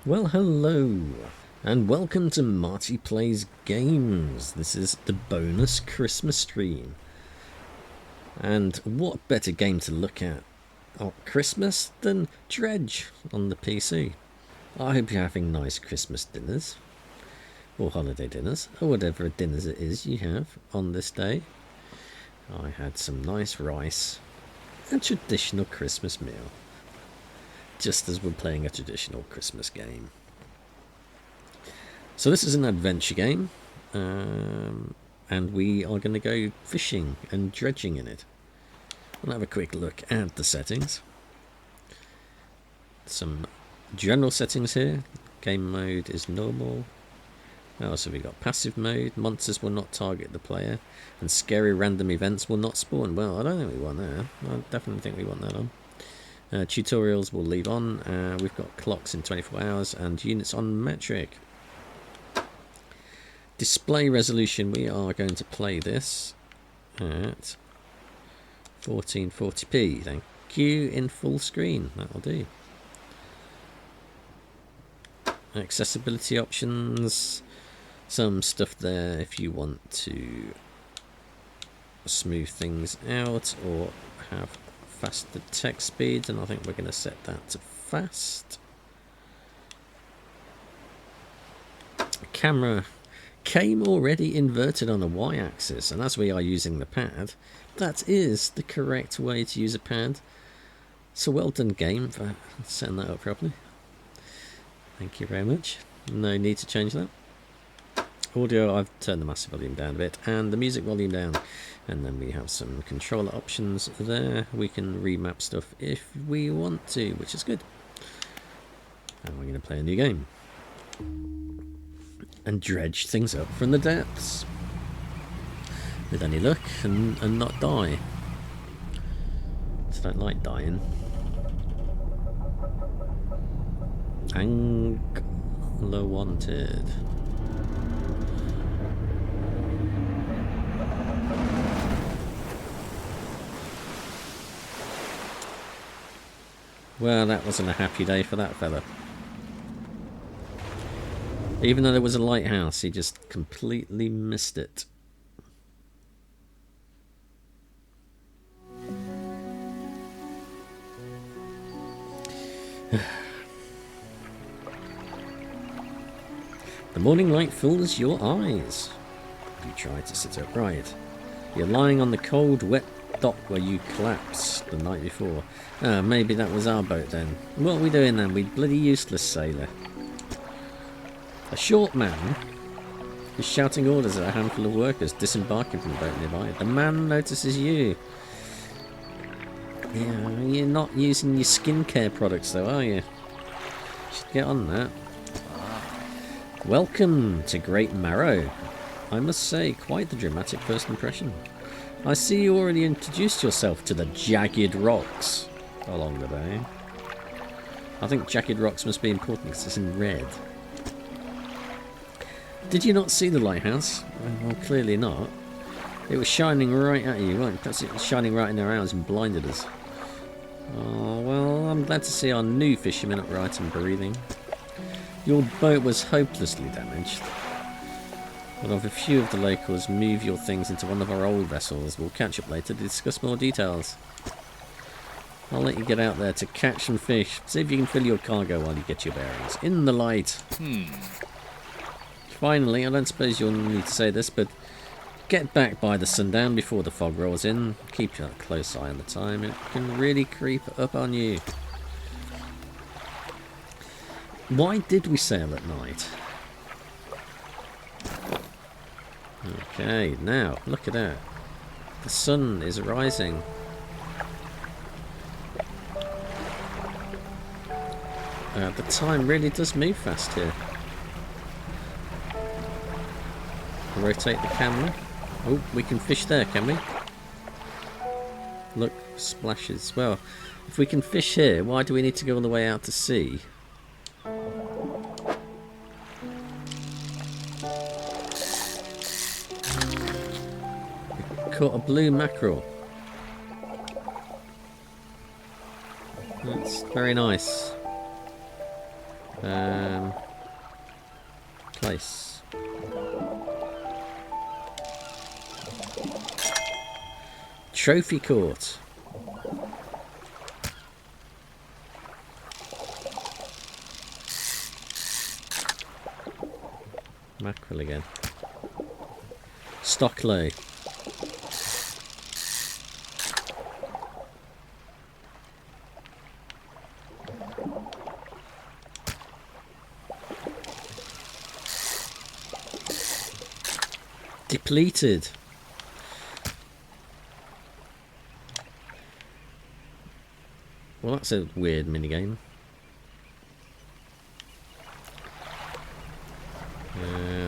Well, hello, and welcome to Marty Plays Games. This is the bonus Christmas stream. And what better game to look at Christmas than Dredge on the PC? I hope you're having nice Christmas dinners, or holiday dinners, or whatever dinners it is you have on this day. I had some nice rice, a traditional Christmas meal, just as we're playing a traditional Christmas game. So this is an adventure game, and we are going to go fishing and dredging in it. We'll have a quick look at the settings. Some general settings here. Game mode is normal. So we got passive mode. Monsters will not target the player, and scary random events will not spawn. Well, I don't think we want that. I definitely think we want that on. Tutorials we'll leave on. We've got clocks in 24 hours and units on metric. Display resolution, we are going to play this at 1440p. Thank you, in full screen. That'll do. Accessibility options. Some stuff there if you want to smooth things out or have faster text speeds, and I think we're going to set that to fast. Camera came already inverted on the y-axis, and as we are using the pad, that is the correct way to use a pad. So well done, game, for setting that up properly. Thank you very much. No need to change that. Audio, I've turned the master volume down a bit and the music volume down, and then we have some controller options there. We can remap stuff if we want to, which is good. And we're going to play a new game and dredge things up from the depths with any luck and not die. I don't like dying. Angler wanted. Well, that wasn't a happy day for that fella. Even though there was a lighthouse, he just completely missed it. The morning light fools your eyes. You try to sit upright. You're lying on the cold, wet dock where you collapsed the night before. Maybe that was our boat then. What are we doing then? We bloody useless sailor. A short man is shouting orders at a handful of workers disembarking from the boat nearby. The man notices you. Yeah, you're not using your skincare products though, are you? Should get on that. Welcome to Great Marrow. I must say, quite the dramatic first impression. I see you already introduced yourself to the jagged rocks along the bay. I think jagged rocks must be important because it's in red. Did you not see the lighthouse? Well, clearly not. It was shining right at you, wasn't it? Perhaps it was shining right in our eyes and blinded us. Oh, well, I'm glad to see our new fishermen upright and breathing. Your boat was hopelessly damaged. But if a few of the locals move your things into one of our old vessels, we'll catch up later to discuss more details. I'll let you get out there to catch some fish. See if you can fill your cargo while you get your bearings. In the light. Finally, I don't suppose you'll need to say this, but get back by the sundown before the fog rolls in. Keep a close eye on the time. It can really creep up on you. Why did we sail at night? Okay, now, look at that. The sun is rising. The time really does move fast here. Rotate the camera. Oh, we can fish there, can we? Look, splashes. Well, if we can fish here, why do we need to go all the way out to sea? Caught a blue mackerel. That's very nice. Place. Trophy court. Mackerel again. Stock low. Depleted. Well, that's a weird minigame.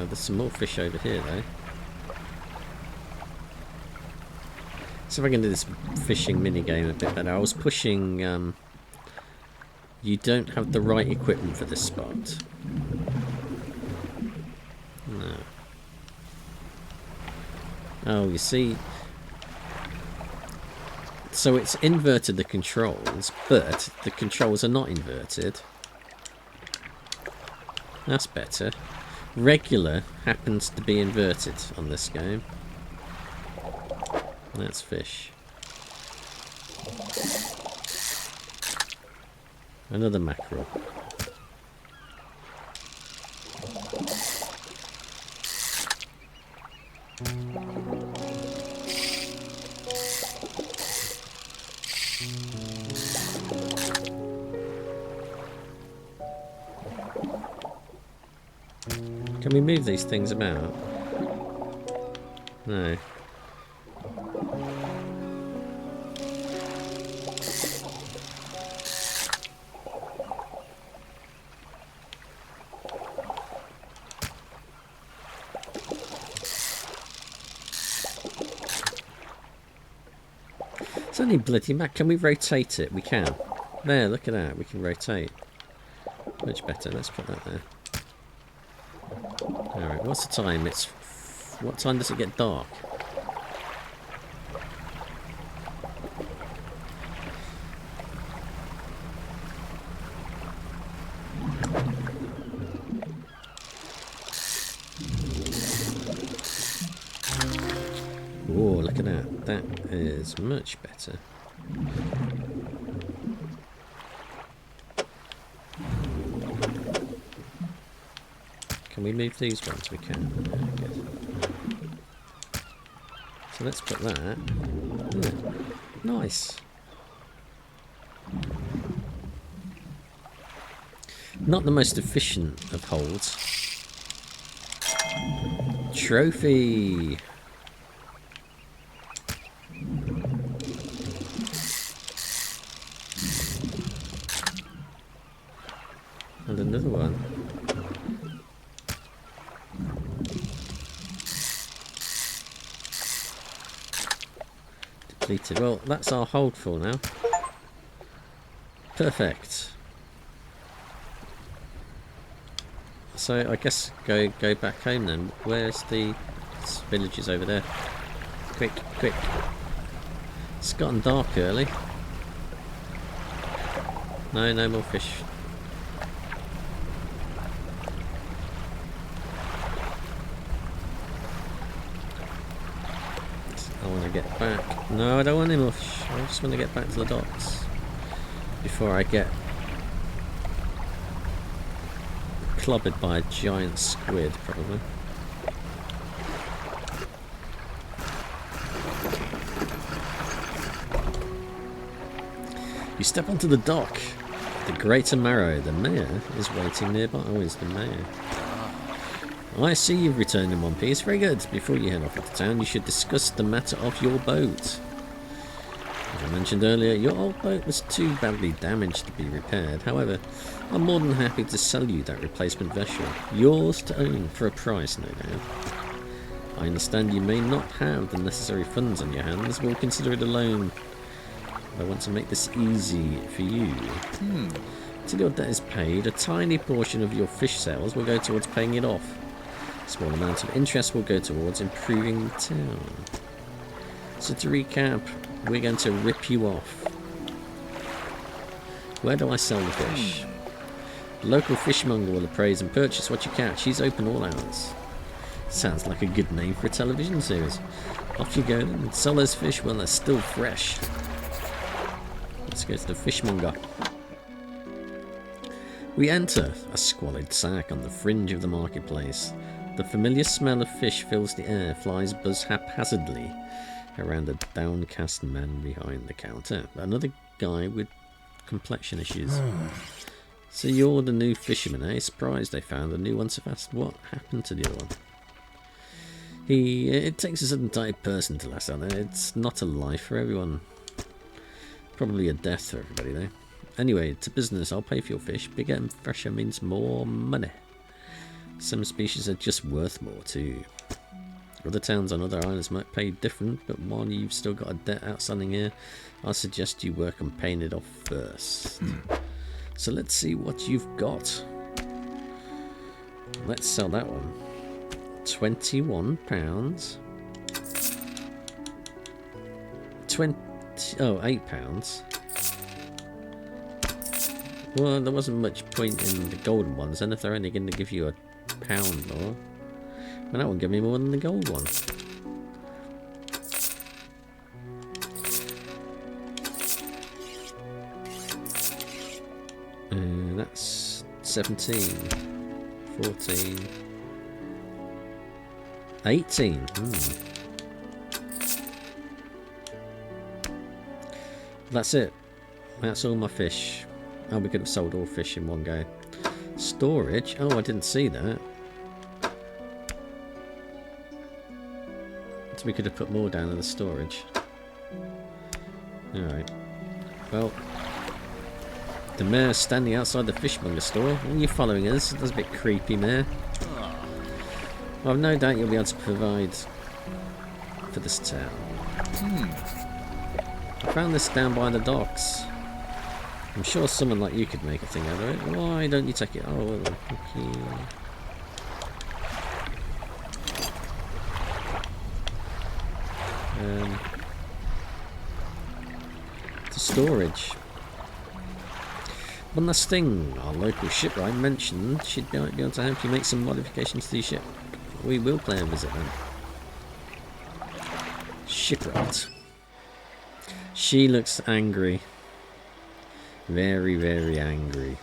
There's some more fish over here, though. So if I can do this fishing minigame a bit better. I was pushing... you don't have the right equipment for this spot. No. Oh, you see... So it's inverted the controls, but the controls are not inverted. That's better. Regular happens to be inverted on this game. That's fish. Another mackerel. Can we move these things about? No. It's only bloody Mac. Can we rotate it? We can. There, look at that. We can rotate. Much better. Let's put that there. Alright, what's the time? It's... What time does it get dark? Oh, look at that. That is much better. Can we move these ones? We can. Yeah, good. So let's put that. Oh, nice. Not the most efficient of holds. Trophy. And another one. Depleted. Well, that's our hold for now. Perfect. So I guess go back home then. Where's the villages over there? Quick, quick. It's gotten dark early. No, no more fish. I want to get back. No, I don't want any more fish. I just want to get back to the docks before I get clobbered by a giant squid, probably. You step onto the dock. The Greater Marrow. The mayor is waiting nearby. Oh, it's the mayor. I see you've returned in one piece. Very good. Before you head off into town, you should discuss the matter of your boat. As I mentioned earlier, your old boat was too badly damaged to be repaired. However, I'm more than happy to sell you that replacement vessel. Yours to own for a price, no doubt. I understand you may not have the necessary funds on your hands. We'll consider it a loan. I want to make this easy for you. Until your debt is paid, a tiny portion of your fish sales will go towards paying it off. A small amount of interest will go towards improving the town. So to recap, we're going to rip you off. Where do I sell the fish? The local fishmonger will appraise and purchase what you catch. He's open all hours. Sounds like a good name for a television series. Off you go then. Sell those fish while they're still fresh. Let's go to the fishmonger. We enter a squalid sack on the fringe of the marketplace. The familiar smell of fish fills the air. Flies buzz haphazardly around the downcast man behind the counter. Another guy with complexion issues. So you're the new fisherman, eh? Surprised they found a new one so fast. What happened to the other one? It takes a certain type of person to last out there. It's not a life for everyone. Probably a death for everybody though. Anyway, to business. I'll pay for your fish. Bigger and fresher means more money. Some species are just worth more too. Other towns on other islands might pay different, but while you've still got a debt outstanding here, I suggest you work on paying it off first. So let's see what you've got. Let's sell that one. £21. 8 Well, there wasn't much point in the golden ones, and if they're only going to give you a pound more, well, that will give me more than the gold one. That's 17, 14, 18. That's it. That's all my fish. Oh, we could have sold all fish in one go. Storage? Oh, I didn't see that. So we could have put more down in the storage. Alright. Well, the mayor's standing outside the fishmonger store. Are you following us? That's a bit creepy, mayor. Well, I've no doubt you'll be able to provide for this town. I found this down by the docks. I'm sure someone like you could make a thing out of it. Why don't you take it? Oh, well, okay. To storage. One last thing, our local shipwright mentioned she'd be able to help you make some modifications to your ship. We will play a visit then. Shipwright. She looks angry. Very, very angry.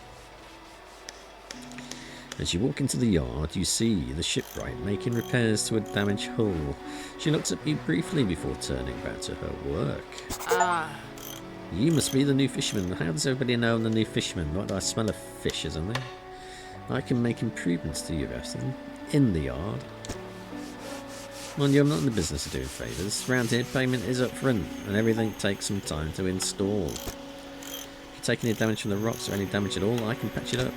As you walk into the yard, you see the shipwright making repairs to a damaged hull. She looks at you briefly before turning back to her work. You must be the new fisherman. How does everybody know I'm the new fisherman? What do I smell of fish or something? I can make improvements to your vessel in the yard. Mind you, I'm not in the business of doing favours. Round here, payment is up front, and everything takes some time to install. If you take any damage from the rocks or any damage at all, I can patch it up.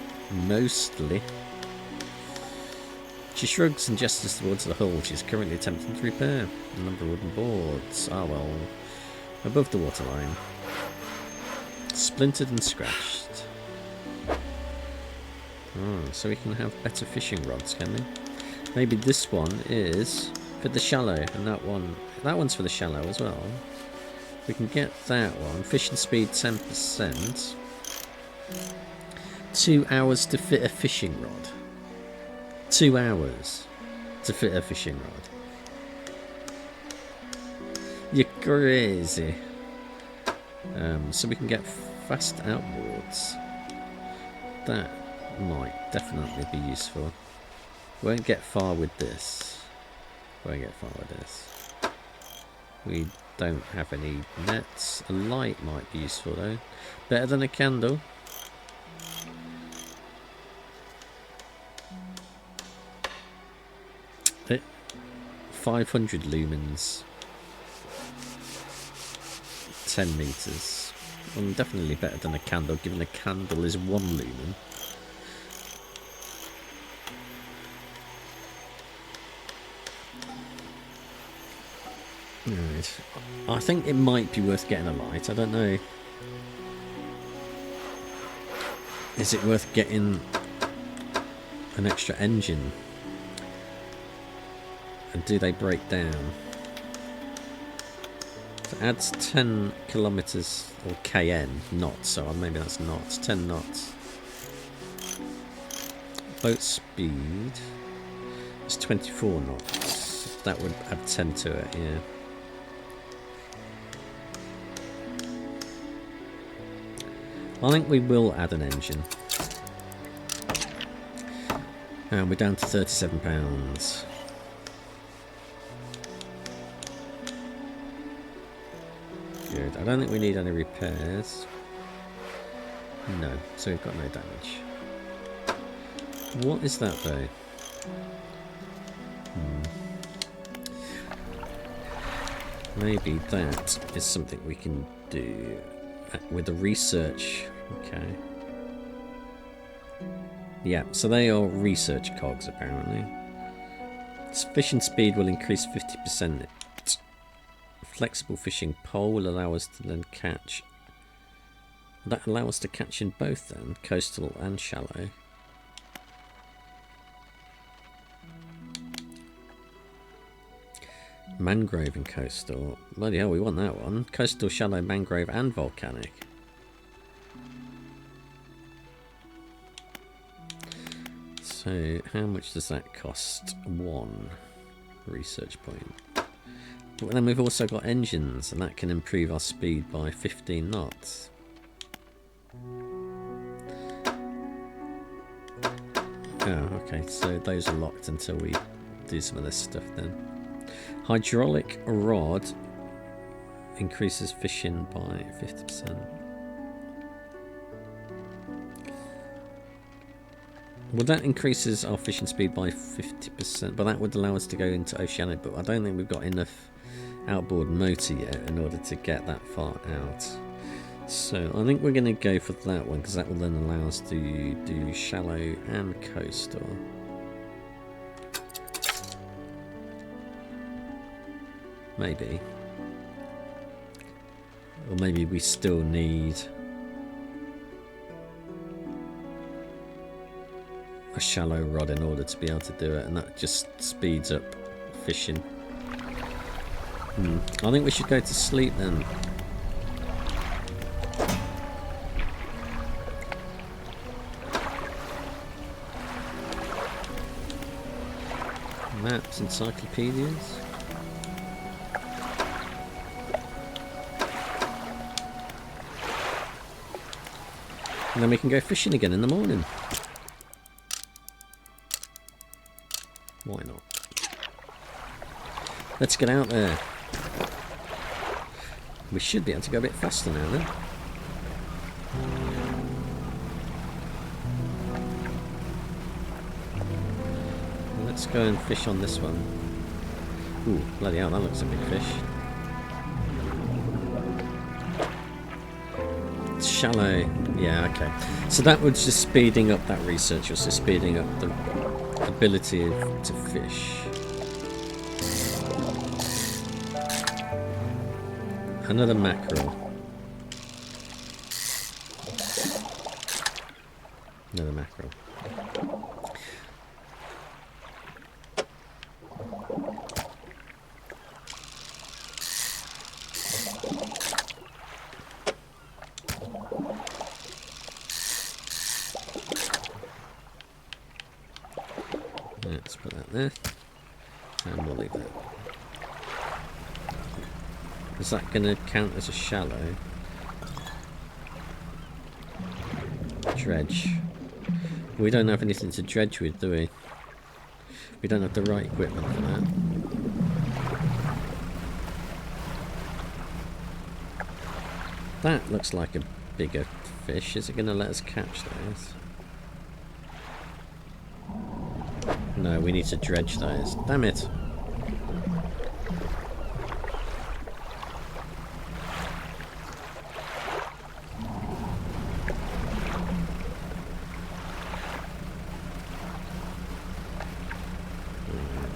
Mostly. She shrugs and gestures towards the hull she's currently attempting to repair. A number of wooden boards. Ah well. Above the waterline. Splintered and scratched. Oh, so we can have better fishing rods, can we? Maybe this one is for the shallow, and that one's for the shallow as well. We can get that one. Fishing speed 10%. 2 hours to fit a fishing rod. 2 hours to fit a fishing rod. You're crazy. So we can get fast outboards. That might definitely be useful. Won't get far with this. Won't get far with this. We don't have any nets. A light might be useful though. Better than a candle. It 500 lumens. 10 meters. Well, definitely better than a candle, given a candle is 1 lumen. Right. I think it might be worth getting a light. I don't know. Is it worth getting an extra engine? And do they break down? So it adds 10 kilometers or kn knots. So maybe that's knots. 10 knots. boat speed is 24 knots. That would add 10 to it, yeah. I think we will add an engine. And we're down to £37. Good. I don't think we need any repairs. No, so we've got no damage. What is that though? Maybe that is something we can do with the research. Okay. Yeah, so they are research cogs apparently. Fishing speed will increase 50%. Flexible fishing pole will allow us to then catch. Will that allow us to catch in both then? Coastal and shallow. Mangrove and coastal. Bloody hell, we want that one. Coastal, shallow, mangrove and volcanic. So how much does that cost? 1 research point. But then we've also got engines, and that can improve our speed by 15 knots. Oh, okay, so those are locked until we do some of this stuff then. Hydraulic rod increases fishing by 50%. Well, that increases our fishing speed by 50%, but that would allow us to go into oceanic, but I don't think we've got enough outboard motor yet in order to get that far out. So I think we're going to go for that one, because that will then allow us to do shallow and coastal. Maybe. Or maybe we still need a shallow rod in order to be able to do it, and that just speeds up fishing. I think we should go to sleep then. Maps, encyclopedias. And then we can go fishing again in the morning. Why not? Let's get out there. We should be able to go a bit faster now then. Let's go and fish on this one. Ooh, bloody hell, that looks a big fish. It's shallow. Yeah, okay. So that was just speeding up that research, also speeding up the ability to fish. Another mackerel. Another mackerel. Let's put that there, and we'll leave that. Is that going to count as a shallow? Dredge. We don't have anything to dredge with, do we? We don't have the right equipment for that. That looks like a bigger fish. Is it going to let us catch those? No, we need to dredge those. Damn it!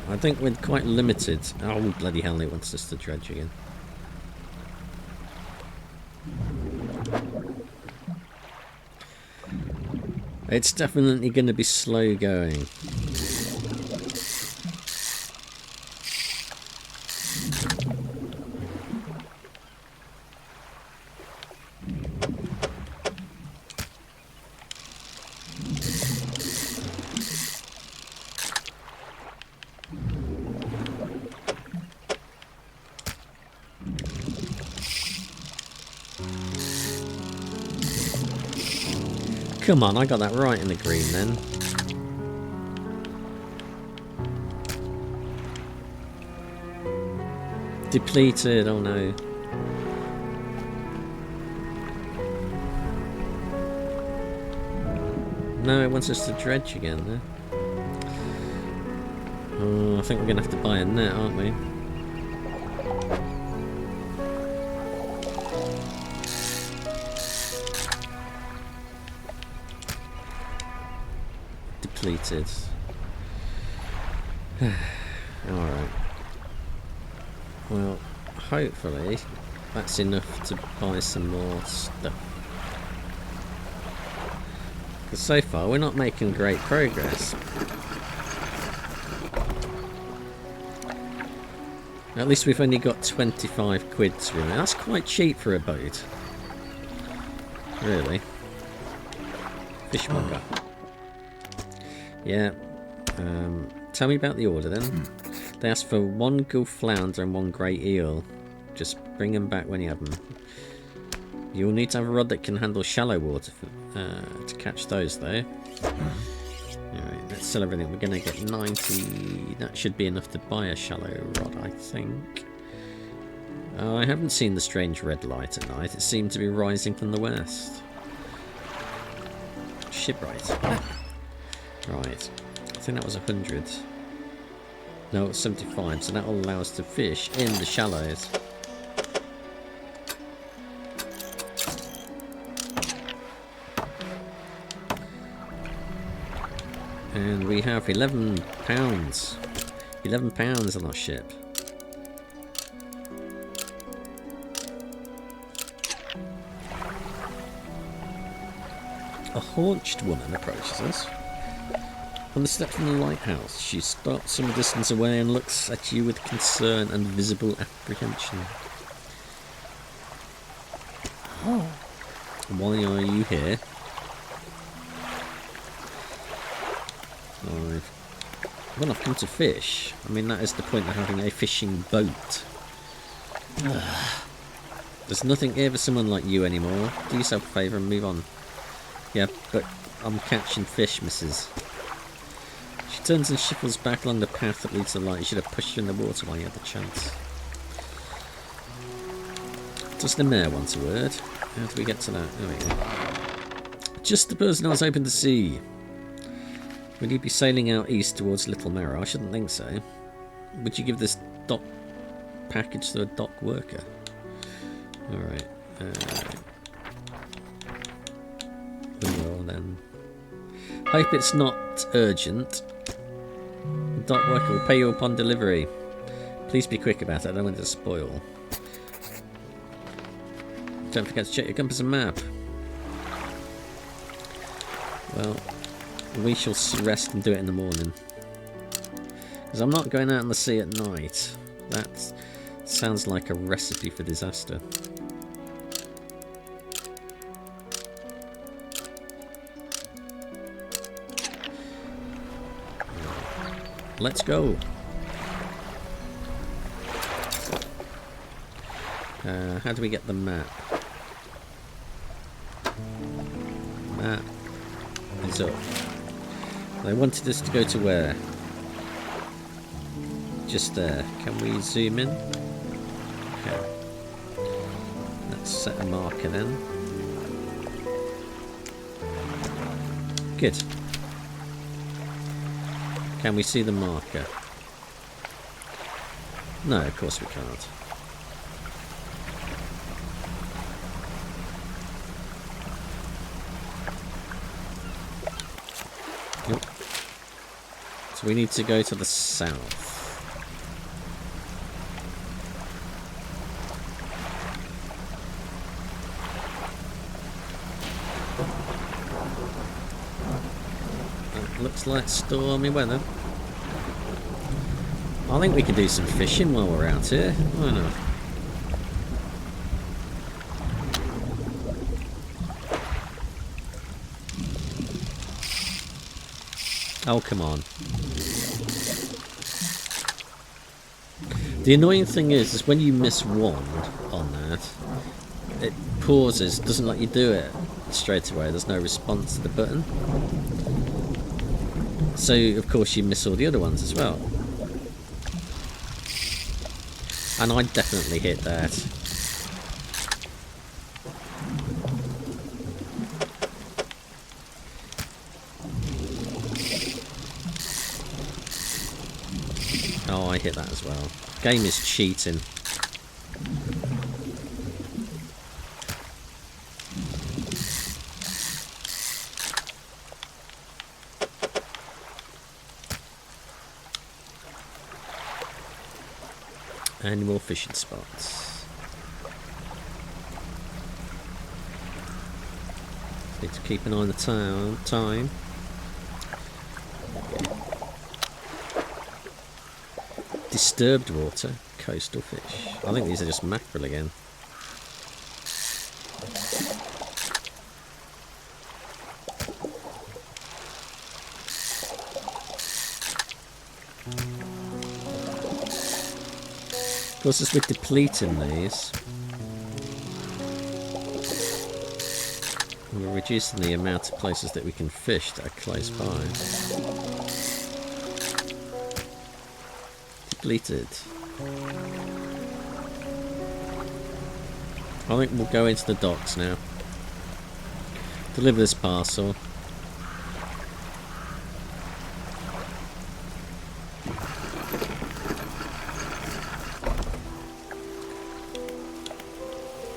I think we're quite limited. Oh, bloody hell, it wants us to dredge again. It's definitely going to be slow going. come on, I got that right in the green then. Depleted, oh no. No, it wants us to dredge again there. Oh, I think we're going to have to buy a net, aren't we? Depleted. Alright. Well, hopefully that's enough to buy some more stuff. Because so far we're not making great progress. At least we've only got 25 quid to remove. That's quite cheap for a boat. Really. Fishmonger. Yeah. Tell me about the order then. They asked for 1 gulf flounder and 1 grey eel. Just bring them back when you have them. You'll need to have a rod that can handle shallow water to catch those though. Alright, let's sell everything. We're going to get 90. That should be enough to buy a shallow rod, I think. I haven't seen the strange red light at night. It seemed to be rising from the west. Shipwright. Right. I think that was 100. No, it's 75, so that will allow us to fish in the shallows. And we have £11. £11 on our ship. A haunched woman approaches us. On the step from the lighthouse, she stops some distance away and looks at you with concern and visible apprehension. Oh. Why are you here? Well, I've come to fish. I mean, that is the point of having a fishing boat. There's nothing here for someone like you anymore. Do yourself a favour and move on. Yeah, but I'm catching fish, missus. She turns and shuffles back along the path that leads to the light. You should have pushed her in the water while you had the chance. Does the mayor want a word? How do we get to that? There we go. Just the person I was hoping to see. Would you be sailing out east towards Little Marrow? I shouldn't think so. Would you give this dock package to a dock worker? Alright. Well then. Hope it's not urgent. The dock worker will pay you upon delivery. Please be quick about it. I don't want it to spoil. Don't forget to check your compass and map. Well, we shall rest and do it in the morning. Because I'm not going out on the sea at night. That sounds like a recipe for disaster. Let's go. How do we get the map? Map is up. They wanted us to go to where? Just there. Can we zoom in? Okay. Let's set a marker then. Good. Can we see the marker? No, of course we can't. Yep. So we need to go to the south. Looks like stormy weather. I think we could do some fishing while we're out here. Why not? Oh, come on. The annoying thing is when you miss one on that, it pauses, doesn't let you do it. straight away. There's no response to the button. So, of course, you miss all the other ones as well. And I definitely hit that. Oh, I hit that as well. Game is cheating. Any more fishing spots? Need to keep an eye on the time. Disturbed water, coastal fish. I think these are just mackerel again. Of course, as we're depleting these, we're reducing the amount of places that we can fish that are close by. Depleted. I think we'll go into the docks now. Deliver this parcel.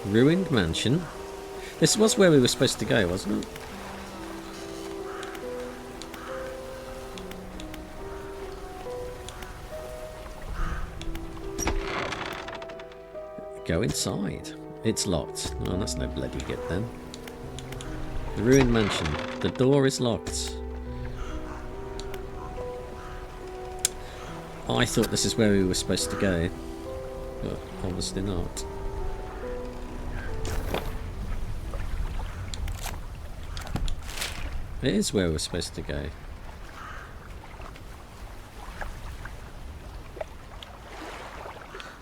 Ruined mansion. This was where we were supposed to go, wasn't it? Go inside. It's locked. Oh, that's no bloody good then. The ruined mansion. The door is locked. I thought this is where we were supposed to go, but obviously not. It is where we're supposed to go.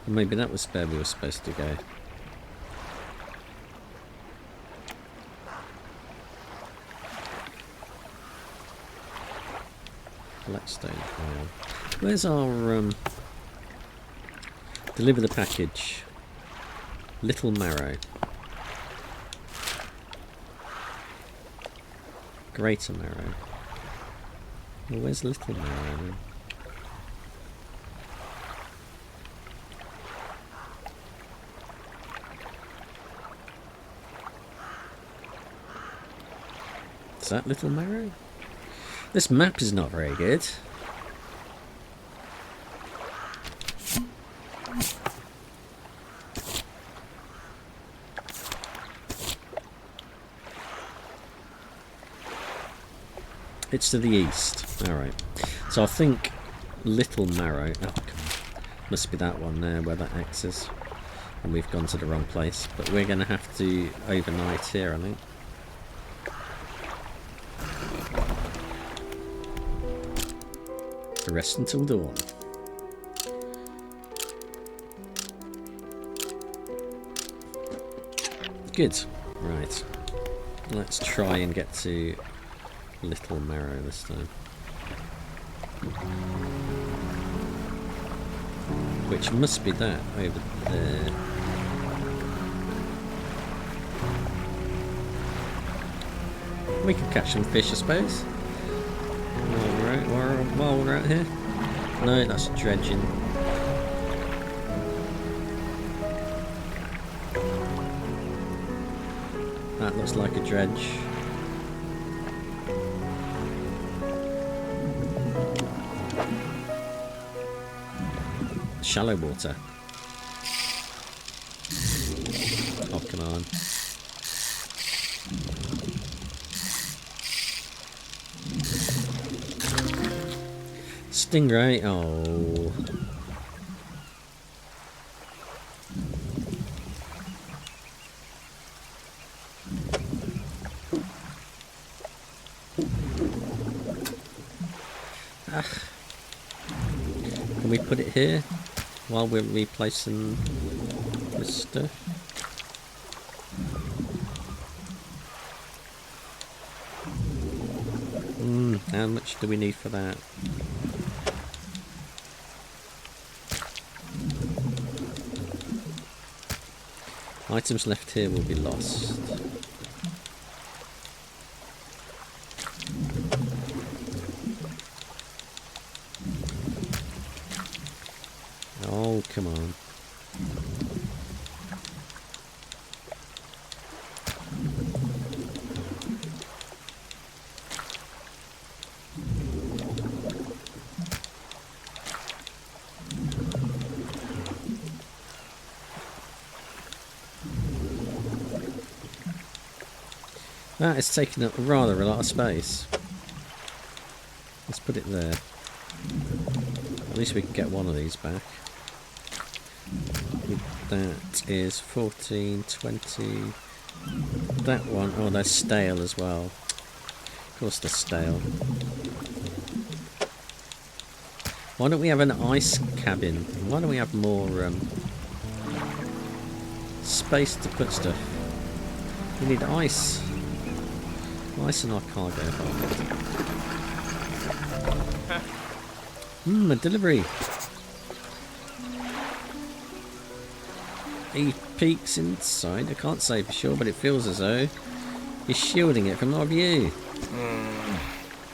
Or maybe that was where we were supposed to go. Blackstone file. Where's our deliver the package? Little Marrow. Greater Marrow. Well, where's Little Marrow then? Is that Little Marrow? This map is not very good. It's to the east. Alright. So I think Little Marrow... Oh, come on. Must be that one there where that X is. And we've gone to the wrong place. But we're going to have to overnight here, I think. Rest until dawn. Good. Right. Let's try and get to Little Marrow this time. Which must be that over there. We can catch some fish, I suppose. While we're out here. No, that's dredging. That looks like a dredge. Shallow water. Oh, come on. Stingray. Oh. Ah. Can we put it here while we're replacing this stuff? How much do we need for that? Items left here will be lost. Oh, come on. That is taking up rather a lot of space. Let's put it there. At least we can get one of these back. That is 14, 20. That one, oh, they're stale as well. Of course they're stale. Why don't we have an ice cabin? Why don't we have more space to put stuff? We need ice. Ice in our cargo hold. A delivery. He peeks inside. I can't say for sure, but it feels as though he's shielding it from our view.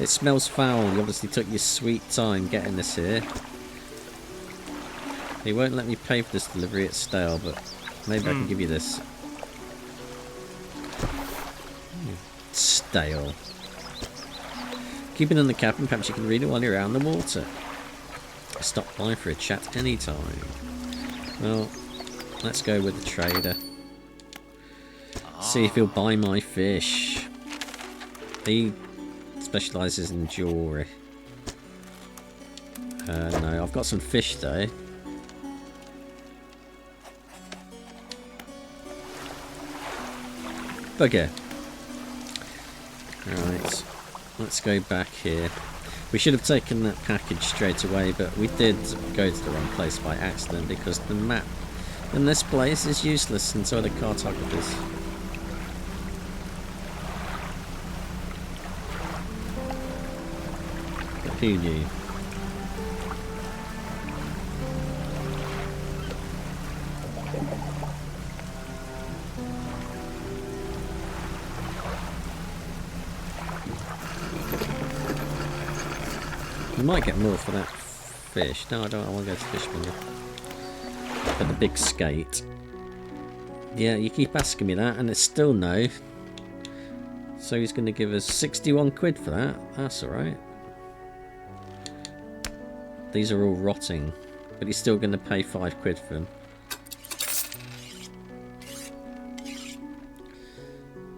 It smells foul. You obviously took your sweet time getting this here. He won't let me pay for this delivery. It's stale, but maybe I can give you this. Stale. Keep it in the cabin. Perhaps you can read it while you're out in the water. Stop by for a chat anytime. Well, let's go with the trader. See if he'll buy my fish. He specialises in jewellery. No, I've got some fish though. Bugger. Right, let's go back here. We should have taken that package straight away, but we did go to the wrong place by accident because the map in this place is useless, and so are the cartographers. But who knew? You might get more for that fish. No, I don't. I want to go to Fishmonger. For the big skate. Yeah, you keep asking me that, and it's still no. So he's going to give us 61 quid for that. That's alright. These are all rotting, but he's still going to pay 5 quid for them.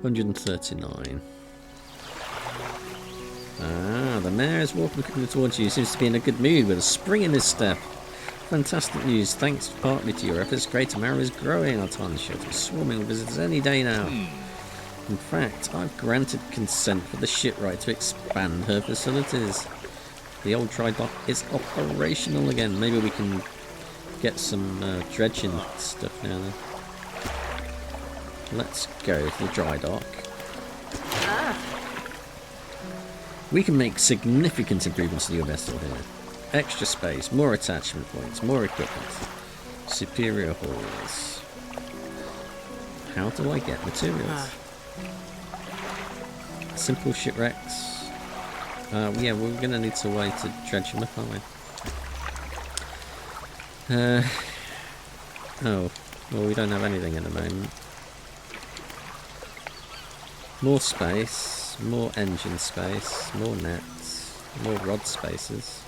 139. Ah, the mayor is walking quickly towards you. He seems to be in a good mood with a spring in his step. Fantastic news. Thanks partly to your efforts, Greater Marrow is growing. Our tiny shelter is swarming with visitors any day now. In fact, I've granted consent for the shipwright to expand her facilities. The old dry dock is operational again. Maybe we can get some dredging stuff now then. Let's go to the dry dock. We can make significant improvements to your vessel here. Extra space, more attachment points, more equipment, superior hauls. How do I get materials? Simple shipwrecks. Yeah, we're going to need to wait to dredge them up, aren't we? Oh, well, we don't have anything at the moment. More space, more engine space, more nets, more rod spaces.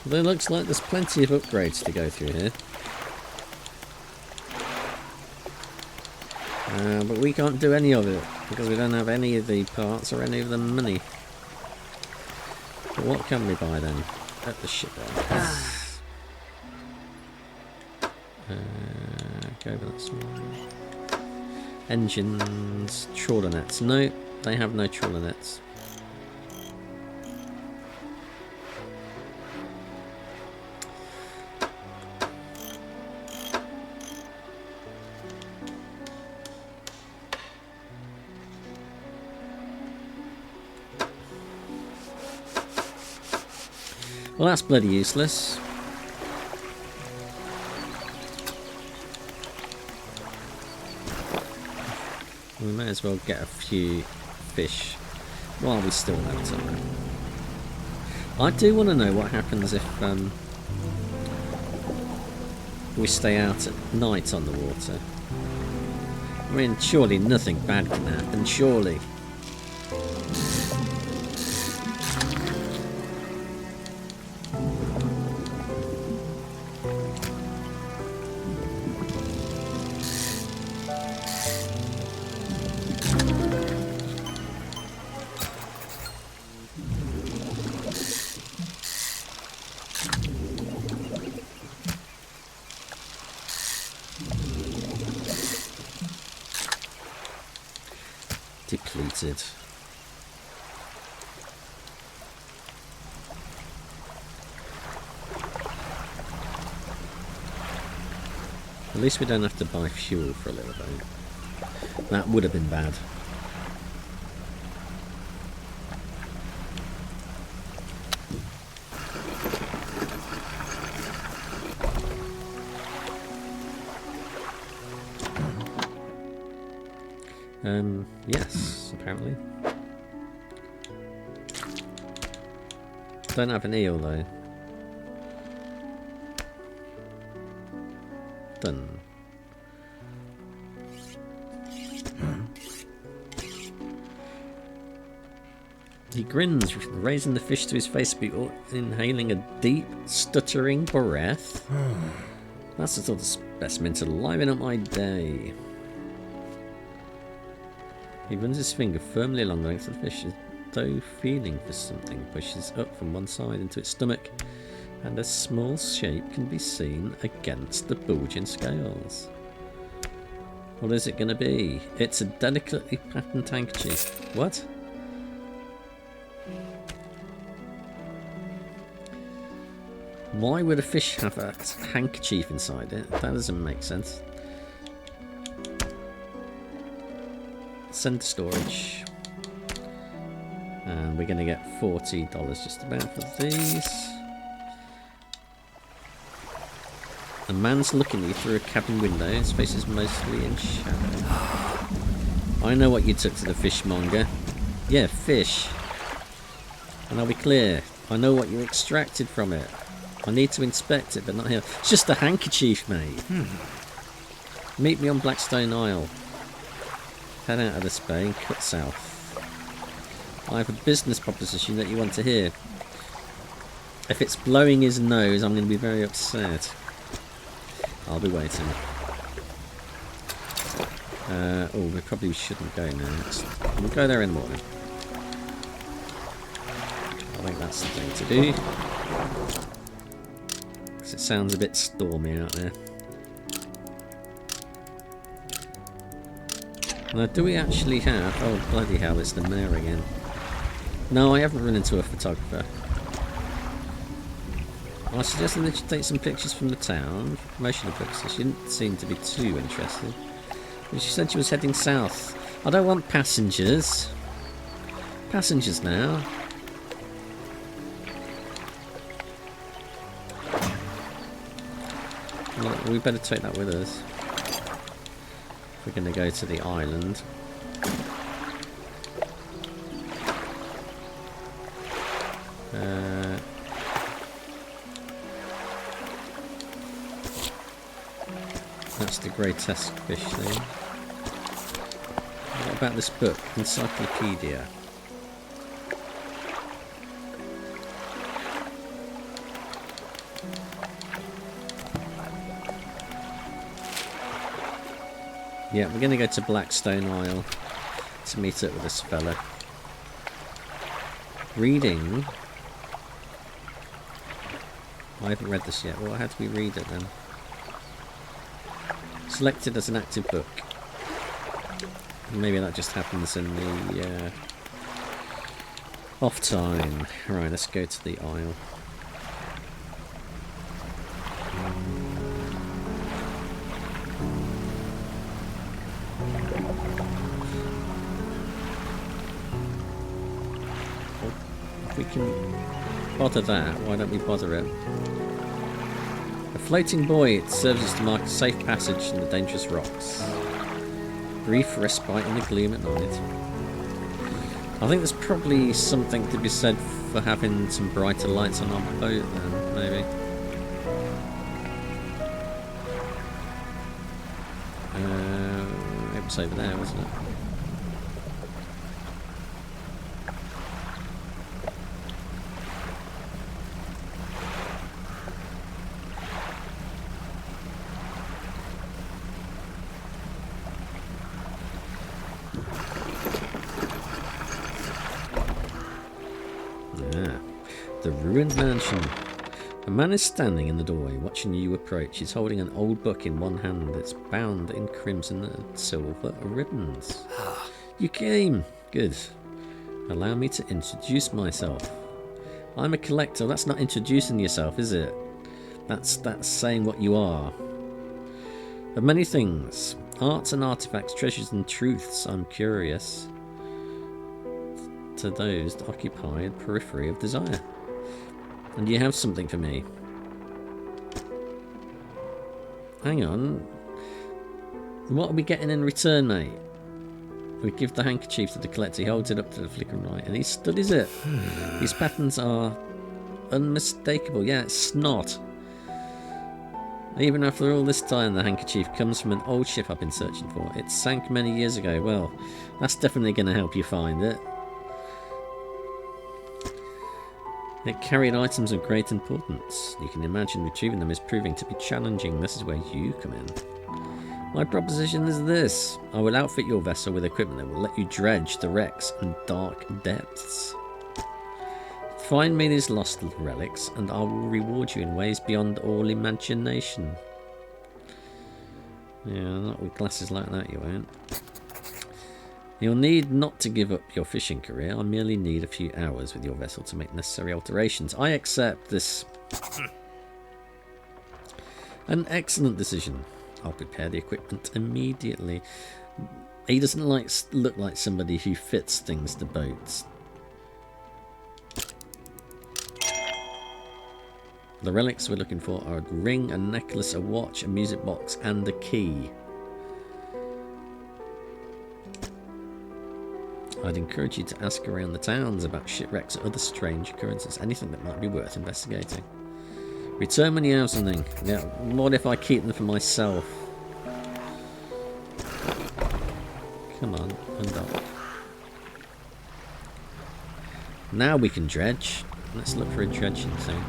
Although it looks like there's plenty of upgrades to go through here. But we can't do any of it because we don't have any of the parts or any of the money. But what can we buy then? At the shipyard. Go over that small. Engines, trawler nets. No, they have no trawler nets. Well, that's bloody useless. We may as well get a few fish while we still have time. I do want to know what happens if we stay out at night on the water. I mean, surely nothing bad can happen, surely. Depleted. At least we don't have to buy fuel for a little bit. That would have been bad. Yes, apparently. Don't have an eel though. Done. He grins, raising the fish to his face, inhaling a deep, stuttering breath. That's the sort of specimen to liven up my day. He runs his finger firmly along the length of the fish as though feeling for something, pushes up from one side into its stomach, and a small shape can be seen against the bulging scales. What is it going to be? It's a delicately patterned handkerchief. What? Why would a fish have a handkerchief inside it? That doesn't make sense. Send to storage. And we're going to get $40 just about for these. A man's looking at you through a cabin window. His face is mostly in shadow. I know what you took to the fishmonger. Yeah, fish. And are we clear? I know what you extracted from it. I need to inspect it, but not here. It's just a handkerchief, mate. Meet me on Blackstone Isle. Head out of this bay and cut south. I have a business proposition that you want to hear. If it's blowing his nose, I'm going to be very upset. I'll be waiting. Oh, we probably shouldn't go now. We'll go there in the morning. I think that's the thing to do. Because it sounds a bit stormy out there. Now, do we actually have... Oh, bloody hell, it's the mayor again. No, I haven't run into a photographer. I suggested that you take some pictures from the town. Promotional pictures. She didn't seem to be too interested. But she said she was heading south. I don't want passengers. Passengers now. Well, we better take that with us. We're going to go to the island. That's the grotesque fish thing. What about this book? Encyclopedia. Yeah, we're going to go to Blackstone Isle to meet up with this fella. Reading. I haven't read this yet. Well, how do we read it then? Selected as an active book. Maybe that just happens in the off time. Right, let's go to the Isle. We can bother that, why don't we bother it? A floating buoy, it serves us to mark a safe passage in the dangerous rocks. Brief respite in the gloom at night. I think there's probably something to be said for having some brighter lights on our boat then, maybe. It was over there, wasn't it? The ruined mansion. A man is standing in the doorway, watching you approach. He's holding an old book in one hand that's bound in crimson and silver ribbons. You came. Good. Allow me to introduce myself. I'm a collector. That's not introducing yourself, is it? That's saying what you are. Of many things. Arts and artifacts, treasures and truths. I'm curious. To those that occupy the periphery of desire. And you have something for me. Hang on. What are we getting in return, mate? We give the handkerchief to the collector. He holds it up to the flickering light and he studies it. These patterns are unmistakable. Yeah, it's snot. Even after all this time, the handkerchief comes from an old ship I've been searching for. It sank many years ago. Well, that's definitely going to help you find it. It carried items of great importance. You can imagine retrieving them is proving to be challenging. This is where you come in. My proposition is this. I will outfit your vessel with equipment that will let you dredge the wrecks and dark depths. Find me these lost relics and I will reward you in ways beyond all imagination. Yeah, not with glasses like that you won't. You'll need not to give up your fishing career. I merely need a few hours with your vessel to make necessary alterations. I accept this. An excellent decision. I'll prepare the equipment immediately. He doesn't look like somebody who fits things to boats. The relics we're looking for are a ring, a necklace, a watch, a music box, and a key. I'd encourage you to ask around the towns about shipwrecks or other strange occurrences, anything that might be worth investigating. Return when you have something. Yeah, what if I keep them for myself? Come on, undock. Now we can dredge. Let's look for a dredging thing.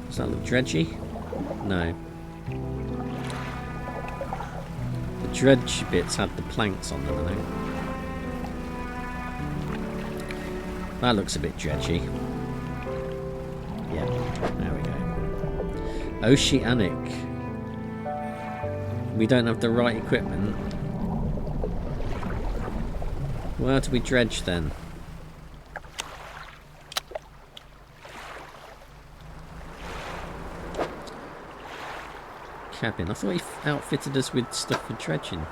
Does that look dredgy? No. The dredge bits had the planks on them, I think. That looks a bit dredgy. Yeah, there we go. Oceanic. We don't have the right equipment. Where do we dredge then? Cabin. I thought he outfitted us with stuff for dredging.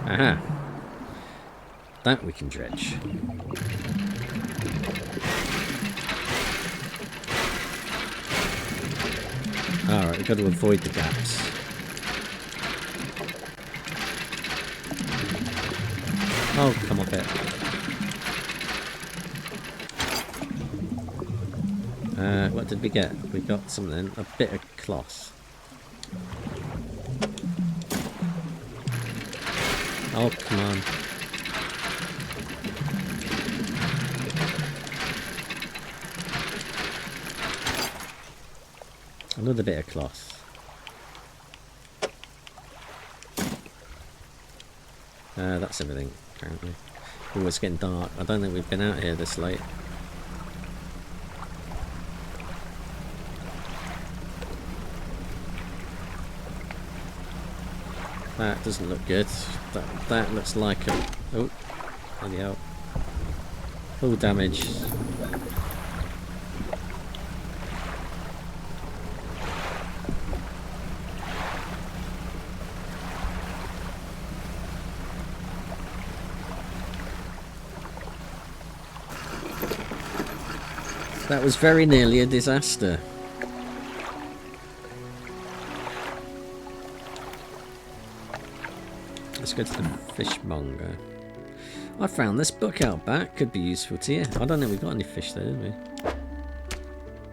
Aha. That we can dredge. Alright, we've got to avoid the gaps. Oh, come up it. What did we get? We got something, a bit of cloth. Oh, come on. Another bit of cloth. That's everything, apparently. Oh, it's getting dark. I don't think we've been out here this late. That doesn't look good. That looks like a... Oh, bloody hell. Full damage. That was very nearly a disaster. Let's go to the fishmonger. I found this book out back. Could be useful to you. I don't think we got any fish there, did we?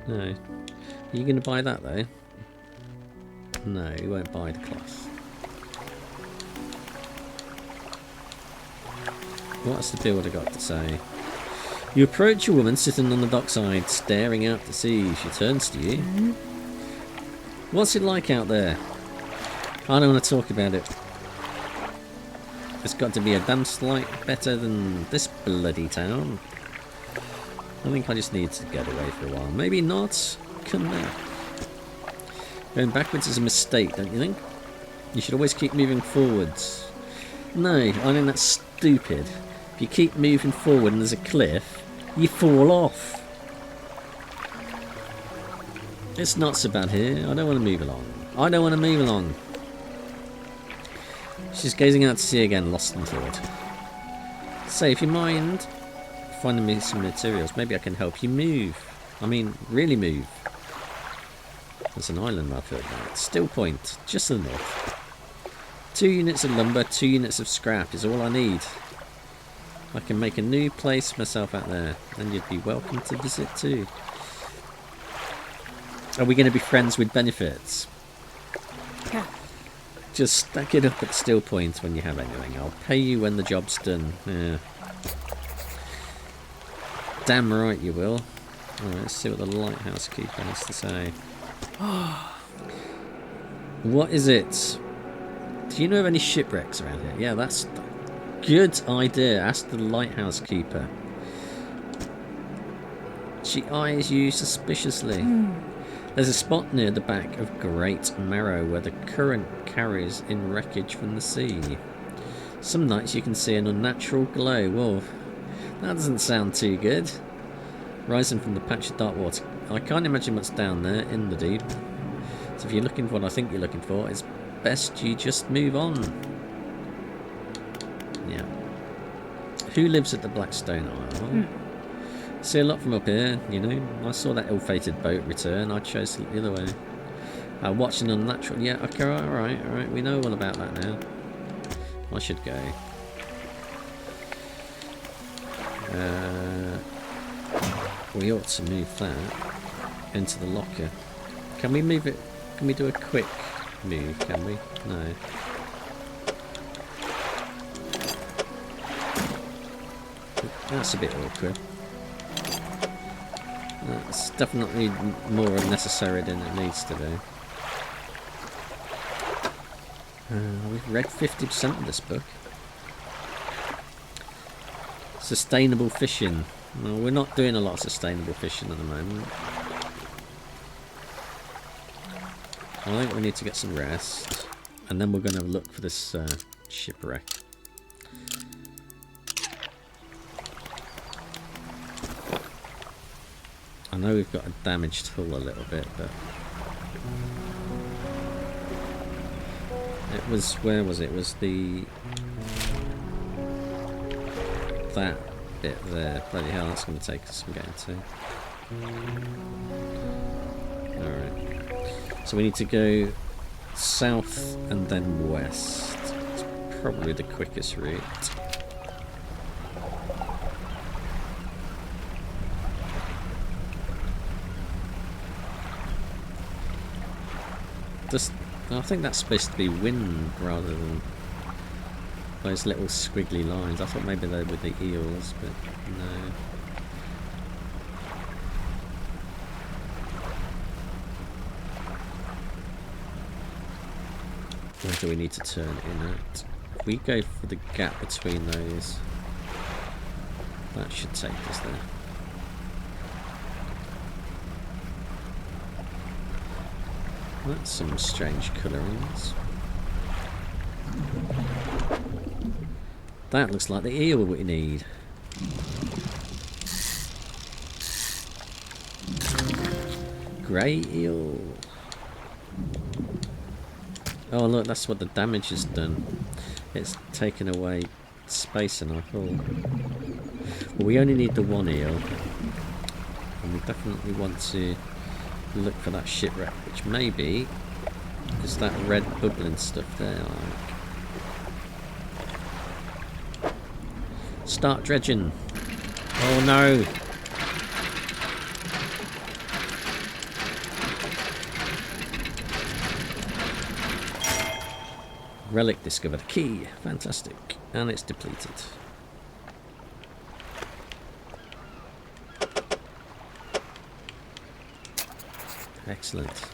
No. Are you going to buy that though? No, you won't buy the cloth. What's the deal what I got to say? You approach a woman sitting on the dockside, staring out to sea. She turns to you. What's it like out there? I don't want to talk about it. It's got to be a damn sight better than this bloody town. I think I just need to get away for a while. Maybe not. Come back. Going backwards is a mistake, don't you think? You should always keep moving forwards. No, I think that's stupid. If you keep moving forward and there's a cliff, you fall off. It's not so bad here. I don't want to move along. I don't want to move along. She's gazing out to sea again, lost in thought. Say, if you mind finding me some materials, maybe I can help you move. I mean, really move. There's an island I've heard about. Still Point, just to the north. 2 units of lumber, 2 units of scrap is all I need. I can make a new place for myself out there, and you'd be welcome to visit too. Are we going to be friends with benefits? Yeah. Just stack it up at Still Point when you have anything. I'll pay you when the job's done. Yeah. Damn right you will. Alright, let's see what the lighthouse keeper has to say. What is it? Do you know of any shipwrecks around here? Yeah, that's a good idea. Ask the lighthouse keeper. She eyes you suspiciously. There's a spot near the back of Great Marrow where the current carries in wreckage from the sea. Some nights you can see an unnatural glow. Whoa, that doesn't sound too good. Rising from the patch of dark water. I can't imagine what's down there in the deep. So if you're looking for what I think you're looking for, it's best you just move on. Yeah. Who lives at the Blackstone Isle? See a lot from up here, you know. I saw that ill-fated boat return. I chose to look the other way. Watching unnatural. Yeah, okay, alright. We know all about that now. I should go. We ought to move that into the locker. Can we move it? Can we do a quick move? Can we? No. That's a bit awkward. That's definitely more unnecessary than it needs to be. We've read 50% of this book. Sustainable fishing. Well, we're not doing a lot of sustainable fishing at the moment. I think we need to get some rest. And then we're going to look for this shipwreck. I know we've got a damaged hull a little bit, but it was, where was it? It was that bit there. Bloody hell, that's going to take us some getting to. Alright. So we need to go south and then west. It's probably the quickest route. I think that's supposed to be wind rather than those little squiggly lines. I thought maybe they were the eels, but no. Where do we need to turn in at? If we go for the gap between those, that should take us there. That's some strange colourings. That looks like the eel we need. Grey eel. Oh look, that's what the damage has done. It's taken away space in our hull. Well, we only need the one eel. And we definitely want to look for that shipwreck, which maybe is that red bubbling stuff there. Like. Start dredging. Oh no! Relic discovered. Key. Fantastic. And it's depleted. Excellent.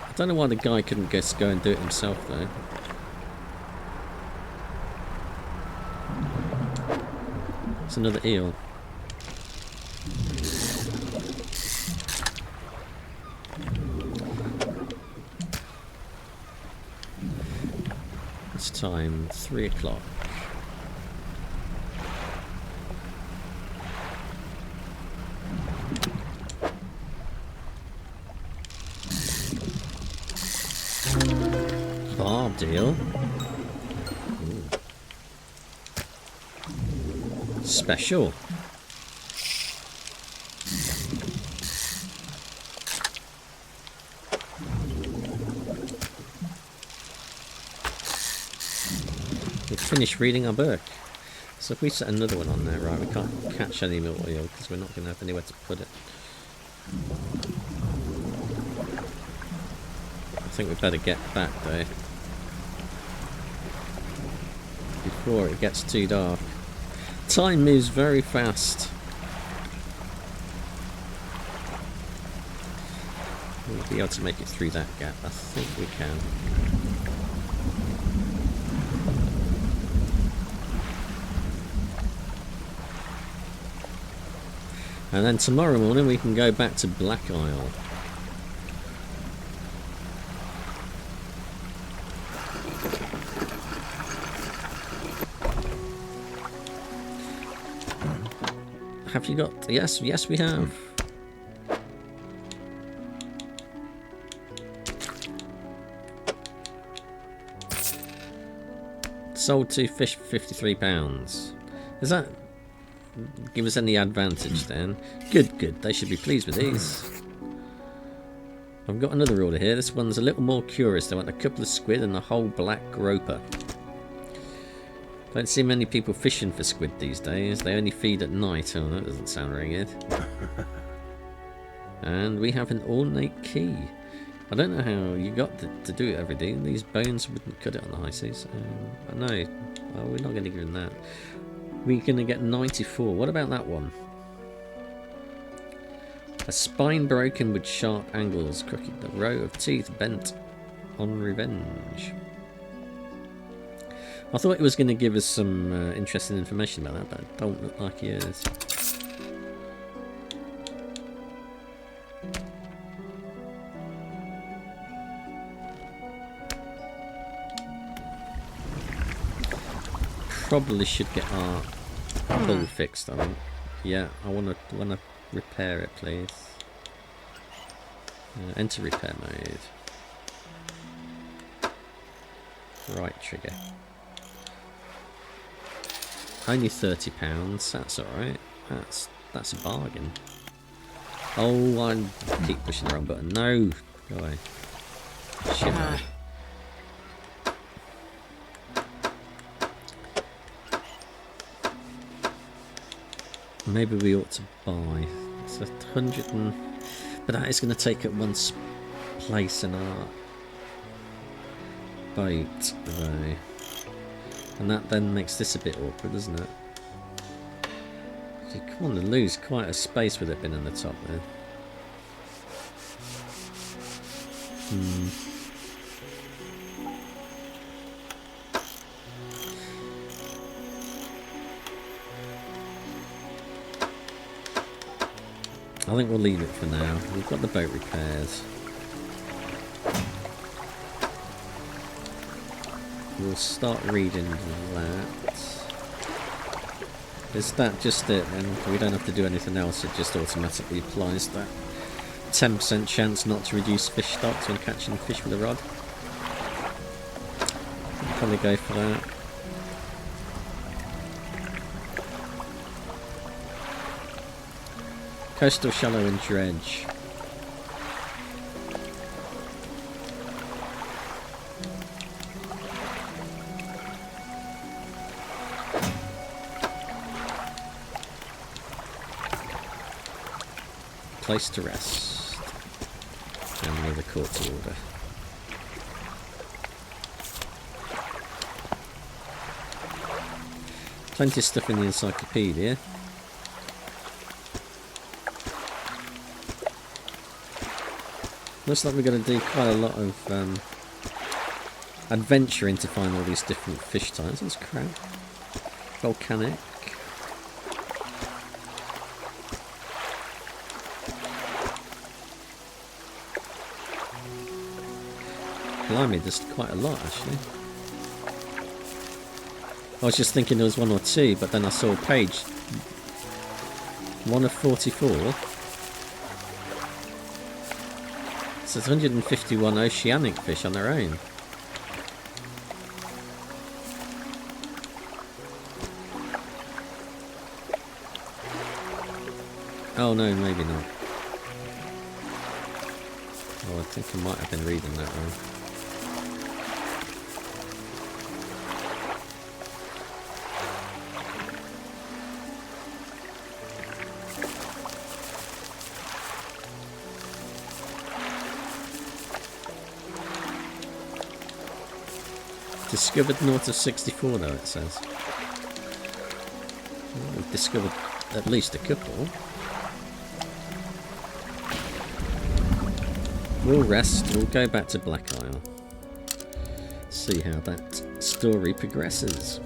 I don't know why the guy couldn't just go and do it himself though. It's another eel. It's time 3 o'clock. Deal. Ooh. Special. We've finished reading our book. So if we set another one on there, right, we can't catch any more oil because we're not going to have anywhere to put it. I think we better get back though. Before it gets too dark. Time moves very fast. We'll be able to make it through that gap. I think we can. And then tomorrow morning we can go back to Black Isle. Have you got... Yes, yes we have. Sold 2 fish for £53. Does that give us any advantage then? Good, good. They should be pleased with these. I've got another order here. This one's a little more curious. They want a couple of squid and a whole black groper. Don't see many people fishing for squid these days. They only feed at night. Oh, that doesn't sound very good. And we have an ornate key. I don't know how you got to do it every day. These bones wouldn't cut it on the high seas. No, oh, we're not going to give them that. We're going to get 94. What about that one? A spine broken with sharp angles, crooked, a row of teeth bent on revenge. I thought it was going to give us some interesting information about that, but it don't look like it is. Probably should get our hull fixed, I think. Yeah, I want to repair it, please. Enter repair mode. Right trigger. Only £30. That's all right. That's a bargain. Oh, I keep pushing the wrong button. No, go away. Shit. Maybe we ought to buy. It's 100 and... But that is going to take up one place in our boat, though. And that then makes this a bit awkward, doesn't it? You kind of lose quite a space with it being in the top there. I think we'll leave it for now. We've got the boat repairs. we'll start reading that. Is that just it then? We don't have to do anything else, it just automatically applies that 10% chance not to reduce fish stocks when catching fish with a rod. I'll probably go for that. Coastal shallow and dredge. Place to rest. And another court to order. Plenty of stuff in the encyclopedia. Looks like we're going to do quite a lot of adventuring to find all these different fish types. That's crap. Volcanic. Blimey, there's quite a lot actually. I was just thinking there was one or two, but then I saw a page. 1 of 44. So there's 151 oceanic fish on their own. Oh no, maybe not. Oh, I think I might have been reading that wrong. Discovered north of 64 though, it says. Well, we've discovered at least a couple. We'll rest, we'll go back to Black Isle. See how that story progresses.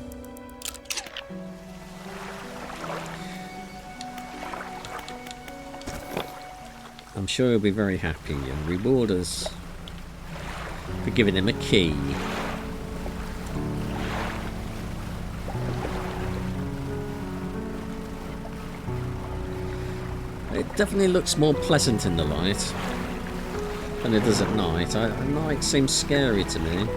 I'm sure he'll be very happy and reward us for giving him a key. It definitely looks more pleasant in the light than it does at night. At night seems scary to me.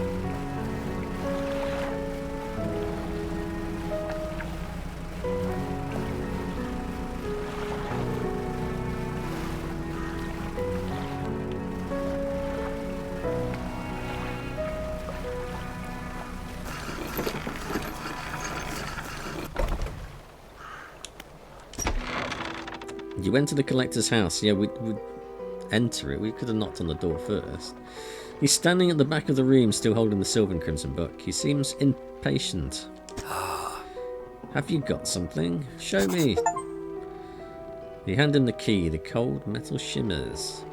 You went to the collector's house. Yeah, we'd enter it. We could have knocked on the door first. He's standing at the back of the room, still holding the silver and crimson book. He seems impatient. Have you got something? Show me. You hand him the key. The cold metal shimmers.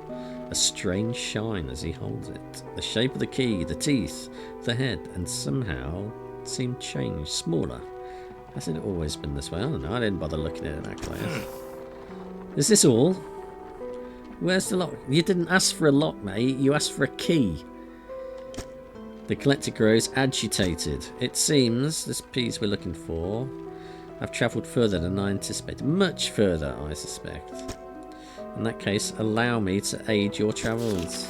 A strange shine as he holds it. The shape of the key, the teeth, the head, and somehow seem changed, smaller. Hasn't it always been this way? I don't know. I didn't bother looking at it that close. Is this all? Where's the lock? You didn't ask for a lock, mate. You asked for a key. The collector grows agitated. It seems this piece we're looking for have travelled further than I anticipated. Much further, I suspect. In that case, allow me to aid your travels.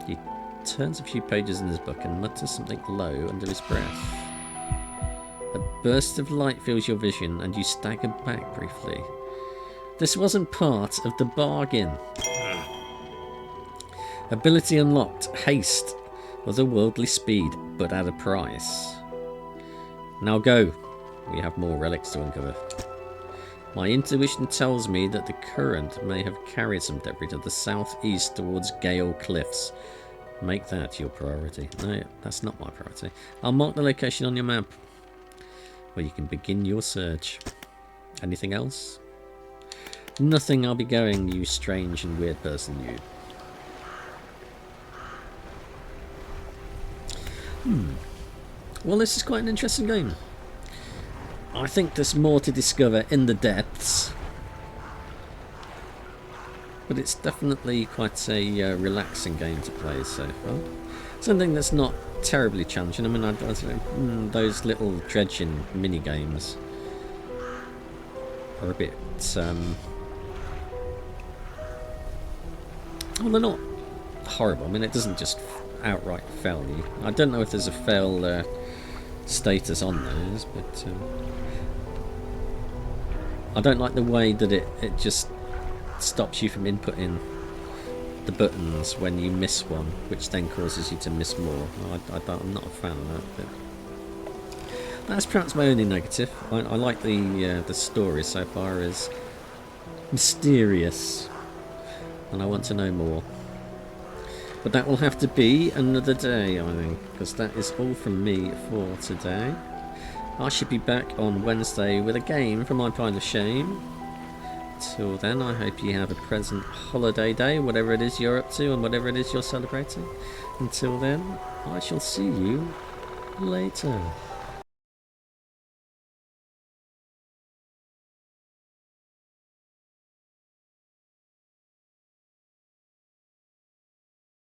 He turns a few pages in his book and mutters something low under his breath. A burst of light fills your vision and you stagger back briefly. This wasn't part of the bargain. Ability unlocked. Haste. Otherworldly speed, but at a price. Now go. We have more relics to uncover. My intuition tells me that the current may have carried some debris to the southeast towards Gale Cliffs. Make that your priority. No, that's not my priority. I'll mark the location on your map, where you can begin your search. Anything else? Nothing. I'll be going, you strange and weird person, you. Well, this is quite an interesting game. I think there's more to discover in the depths. But it's definitely quite a relaxing game to play so far. Something that's not terribly challenging. I mean, those little dredging mini games are a bit. Well, they're not horrible. I mean, it doesn't just outright fail you. I don't know if there's a fail status on those, but I don't like the way that it just stops you from inputting the buttons when you miss one, which then causes you to miss more. I'm not a fan of that, but that's perhaps my only negative. I like the story so far is mysterious, and I want to know more. But that will have to be another day, I think, because that is all from me for today. I should be back on Wednesday with a game for my pile of shame. Till then, I hope you have a pleasant holiday day, whatever it is you're up to and whatever it is you're celebrating. Until then, I shall see you later.